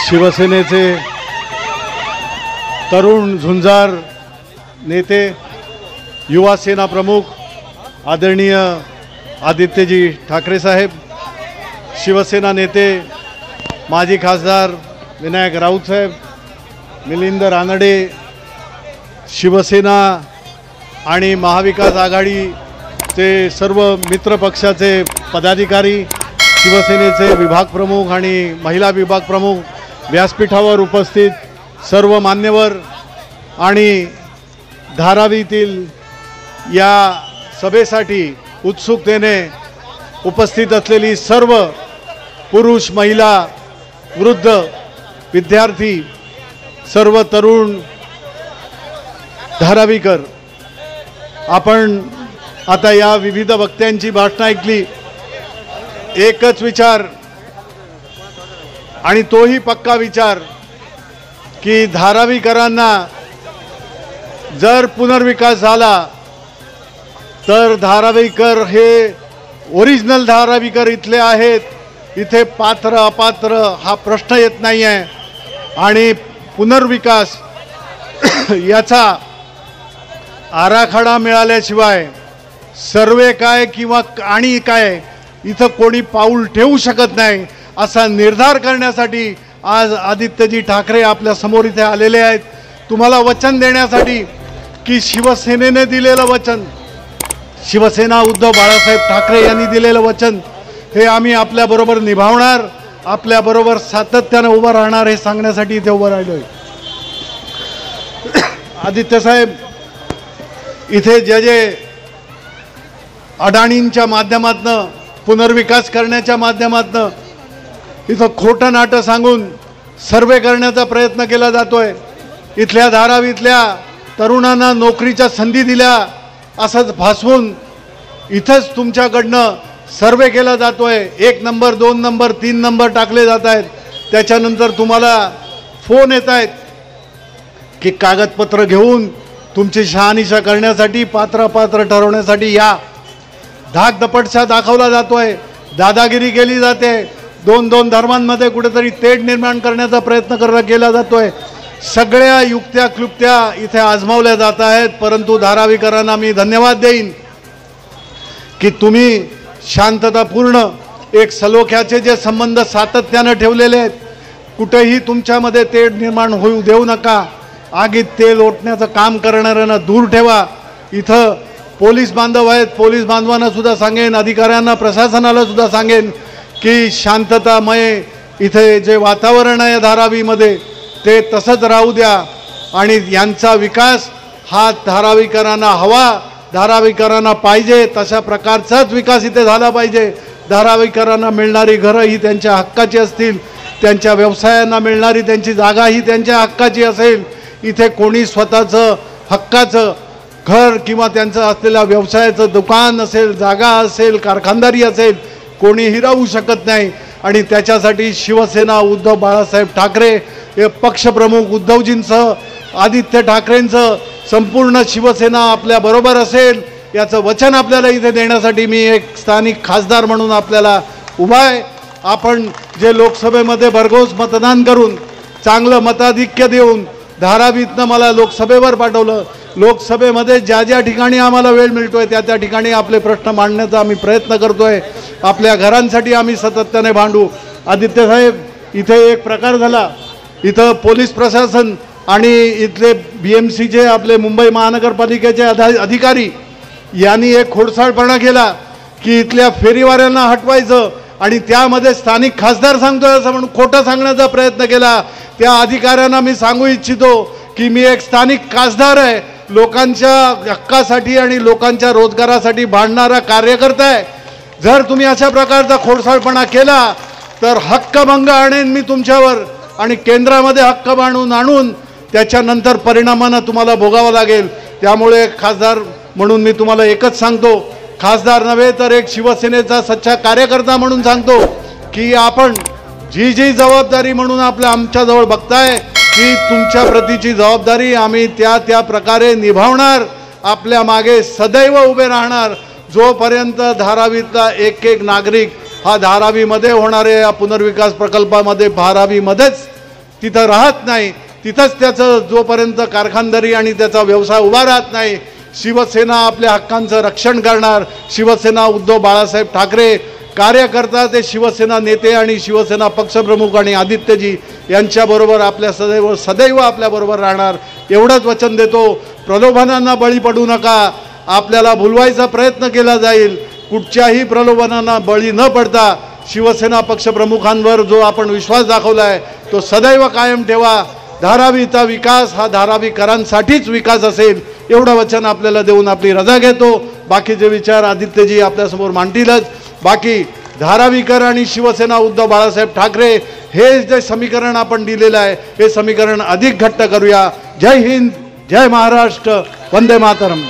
शिवसेनेचे तरुण झुंजार नेते युवा सेना प्रमुख आदरणीय आदित्यजी ठाकरे साहेब, शिवसेना नेते माजी खासदार विनायक राऊत साहेब, मिलिंद रानडे, शिवसेना आणि महाविकास आघाडीचे सर्व मित्र पक्षाचे पदाधिकारी, शिवसेनेचे विभाग प्रमुख आणि महिला विभाग प्रमुख, व्यासपीठावर उपस्थित सर्व मान्यवर आणि धारावीतील या सभेसाठी उत्सुकतेने उपस्थित असलेली सर्व पुरुष, महिला, वृद्ध, विद्यार्थी, सर्व तरुण धारावीकर, आपण आता या विविध वक्त्यांची भाषणं ऐकली. एकच विचार आणि तोही पक्का विचार की धारावीकरांना जर पुनर्विकास झाला तर धारावीकर हे ओरिजिनल धारावीकर इथले आहेत. इथे पात्र अपात्र हा प्रश्न येत नाही आहे आणि पुनर्विकास याचा आराखडा मिळाल्याशिवाय सर्वे काय किंवा आणि काय इथं कोणी पाऊल ठेवू शकत नाही असा निर्धार करण्यासाठी आज आदित्यजी ठाकरे आपल्या समोर इथे आलेले आहेत. तुम्हाला वचन देण्यासाठी की शिवसेनेने दिलेलं वचन, शिवसेना उद्धव बाळासाहेब ठाकरे यांनी दिलेलं वचन हे आम्ही आपल्याबरोबर निभावणार, आपल्याबरोबर सातत्याने उभं राहणार हे सांगण्यासाठी इथे उभं राहिलोय. आदित्य साहेब, इथे जे अडाणींच्या माध्यमातनं पुनर्विकास करण्याच्या माध्यमातनं इथं खोटं नाटं सांगून सर्वे करण्याचा प्रयत्न केला जातोय. इथल्या धारावीतल्या तरुणांना नोकरीच्या संधी दिल्या असंच भासवून इथंच तुमच्याकडनं सर्वे केला जातोय. 1 नंबर 2 नंबर 3 नंबर टाकले जात आहेत. त्याच्यानंतर तुम्हाला फोन येत आहेत की कागदपत्र घेऊन तुमची शहानिशा करण्यासाठी, पात्र ठरवण्यासाठी या. धाकदपटशा दाखवला जातोय, दादागिरी केली जाते, 2 धर्मांमध्ये कुठेतरी तेढ निर्माण करण्याचा प्रयत्न केला जातोय. सगळ्या युक्त्या क्लुप्त्या इथे आजमावल्या जात आहेत. परंतु धारावीकरांना मी धन्यवाद देईन की तुम्ही शांततापूर्ण एक सलोख्याचे जे संबंध सातत्याने ठेवलेले आहेत, कुठेही तुमच्यामध्ये तेढ निर्माण होऊ देऊ नका. आगीत तेल ओतण्याचं काम करणाऱ्यांना दूर ठेवा. इथं पोलीस बांधव आहेत, पोलीस बांधवांना सुद्धा सांगेन, अधिकाऱ्यांना, प्रशासनाला सुद्धा सांगेन की शांततामय इथे जे वातावरण आहे धारावीमध्ये ते तसंच राहू द्या आणि यांचा विकास हा धारावीकरांना हवा, धारावीकरांना पाहिजे तशा प्रकारचाच विकास इथे झाला पाहिजे. धारावीकरांना मिळणारी घरं ही त्यांच्या हक्काची असतील, त्यांच्या व्यवसायांना मिळणारी त्यांची जागा ही त्यांच्या हक्काची असेल. इथे कोणी स्वतःचं हक्काचं घर किंवा त्यांचं असलेल्या व्यवसायाचं दुकान असेल, जागा असेल, कारखानदारी असेल, कोणीही राहू शकत नाही. आणि त्याच्यासाठी शिवसेना उद्धव बाळासाहेब ठाकरे हे पक्षप्रमुख उद्धवजींसह आदित्य ठाकरेंचं संपूर्ण शिवसेना आपल्याबरोबर असेल याचं वचन आपल्याला इथे देण्यासाठी मी एक स्थानिक खासदार म्हणून आपल्याला उभा आहे. आपण जे लोकसभेमध्ये भरघोस मतदान करून चांगलं मताधिक्य देऊन धारावीतनं मला लोकसभेवर पाठवलं. लोकसभेमध्ये ज्या ठिकाणी आम्हाला वेळ मिळतोय त्या ठिकाणी आपले प्रश्न मांडण्याचा आम्ही प्रयत्न करतोय. आपल्या घरांसाठी आम्ही सातत्याने भांडू. आदित्य साहेब, इथे एक प्रकार झाला. इथं पोलीस प्रशासन आणि इथले BMCचे आपले मुंबई महानगरपालिकेचे अधिकारी यांनी एक खोडसाळपणा केला की इथल्या फेरीवाल्यांना हटवायचं आणि त्यामध्ये स्थानिक खासदार सांगतोय असं म्हणून खोटं सांगण्याचा प्रयत्न केला. त्या अधिकाऱ्यांना मी सांगू इच्छितो की मी एक स्थानिक खासदार आहे, लोकांच्या हक्कासाठी आणि लोकांच्या रोजगारासाठी भांडणारा कार्यकर्ता आहे. जर तुम्ही अशा प्रकारचा खोडसाळपणा केला तर हक्कभंग आणेन मी तुमच्यावर आणि केंद्रामध्ये हक्क आणून त्याच्यानंतर परिणामानं तुम्हाला भोगावं लागेल. त्यामुळे खासदार म्हणून मी तुम्हाला एकच सांगतो, खासदार नव्हे तर एक शिवसेनेचा सच्चा कार्यकर्ता म्हणून सांगतो की आपण जी जबाबदारी म्हणून आमच्याजवळ बघताय की तुमच्या प्रतीची जबाबदारी आम्ही त्या प्रकारे निभावणार. आपल्या मागे सदैव उभे राहणार. जोपर्यंत धारावीतला एक नागरिक हा धारावीमध्ये होणाऱ्या या पुनर्विकास प्रकल्पामध्ये धारावीमध्येच तिथं राहत नाही, तिथंच त्याचं जोपर्यंत कारखानदारी आणि त्याचा व्यवसाय उभा राहत नाही, शिवसेना आपल्या हक्कांचं रक्षण करणार. शिवसेना उद्धव बाळासाहेब ठाकरे कार्यकर्ता ते शिवसेना नेते आणि शिवसेना पक्षप्रमुख आणि आदित्यजी यांच्याबरोबर आपल्या सदैव आपल्याबरोबर राहणार एवढंच वचन देतो. प्रलोभनांना बळी पडू नका. आपल्याला भुलवायचा प्रयत्न केला जाईल. कुठच्याही प्रलोभनांना बळी न पडता शिवसेना पक्षप्रमुखांवर जो आपण विश्वास दाखवला आहे तो सदैव कायम ठेवा. धारावीचा विकास हा धारावीकरांसाठीच विकास असेल एवढं वचन आपल्याला देऊन आपली रजा घेतो. बाकीचे विचार आदित्यजी आपल्यासमोर मांडतीलच. बाकी धारावीकर आणि शिवसेना उद्धव बाळासाहेब ठाकरे हे जे समीकरण आपण दिलेलं आहे हे समीकरण अधिक घट्ट करूया. जय हिंद, जय महाराष्ट्र, वंदे मातरम.